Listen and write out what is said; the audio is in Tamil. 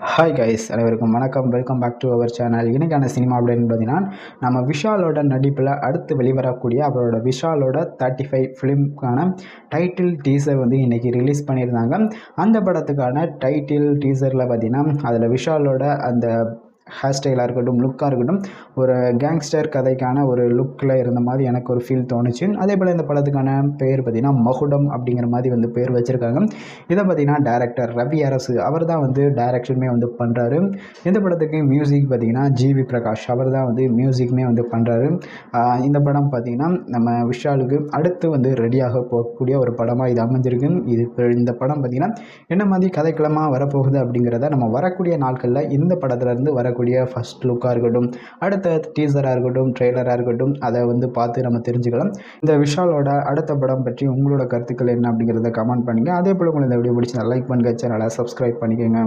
ஹாய் கைஸ், அனைவருக்கும் வணக்கம். Welcome back to our channel. இன்றைக்கான சினிமா அப்படின்னு பார்த்தீங்கன்னா, நம்ம விஷாலோட நடிப்பில் அடுத்து வெளிவரக்கூடிய அவரோட விஷாலோட 35 ஃபிலிம்க்கான டைட்டில் டீசர் வந்து இன்றைக்கி ரிலீஸ் பண்ணியிருந்தாங்க. அந்த படத்துக்கான டைட்டில் டீசரில் பார்த்தீங்கன்னா, அதில் விஷாலோட அந்த ஹேர் ஸ்டைலாக இருக்கட்டும், லுக்காக இருக்கட்டும், ஒரு கேங்ஸ்டர் கதைக்கான ஒரு லுக்கில் இருந்த மாதிரி எனக்கு ஒரு ஃபீல் தோணுச்சு. அதே போல் இந்த படத்துக்கான பேர் பார்த்திங்கன்னா மகுடம் அப்படிங்கிற மாதிரி வந்து பேர் வச்சுருக்காங்க. இதை பார்த்திங்கன்னா டைரக்டர் ரவி அரசு அவர் தான் வந்து டைரக்ஷனுமே வந்து பண்ணுறாரு. இந்த படத்துக்கு மியூசிக் பார்த்திங்கன்னா ஜிவி பிரகாஷ் அவர் தான் வந்து மியூசிக்குமே வந்து பண்ணுறாரு. இந்த படம் பார்த்திங்கன்னா நம்ம விஷாலுக்கு அடுத்து வந்து ரெடியாக போகக்கூடிய ஒரு படமாக இது அமைஞ்சிருக்கு. இந்த படம் பார்த்திங்கன்னா என்ன மாதிரி கதைக்களமாக வரப்போகுது அப்படிங்கிறத நம்ம வரக்கூடிய நாட்களில் இந்த படத்துலேருந்து வரக்கூடிய ஃபர்ஸ்ட் லுக்காக இருக்கட்டும், அடுத்த டீசராக இருக்கட்டும், ட்ரெய்லராக இருக்கட்டும், அதை வந்து பார்த்து நம்ம தெரிஞ்சுக்கலாம். இந்த விஷாலோட அடுத்த படம் பற்றி உங்களோட கருத்துக்கள் என்ன அப்படிங்கிறத கமெண்ட் பண்ணுங்கள். அதே போல் உங்களுக்கு இந்த வீடியோ பிடிச்சா லைக் பண்ணுங்கள், சேனலை சப்ஸ்கிரைப் பண்ணிக்கோங்க.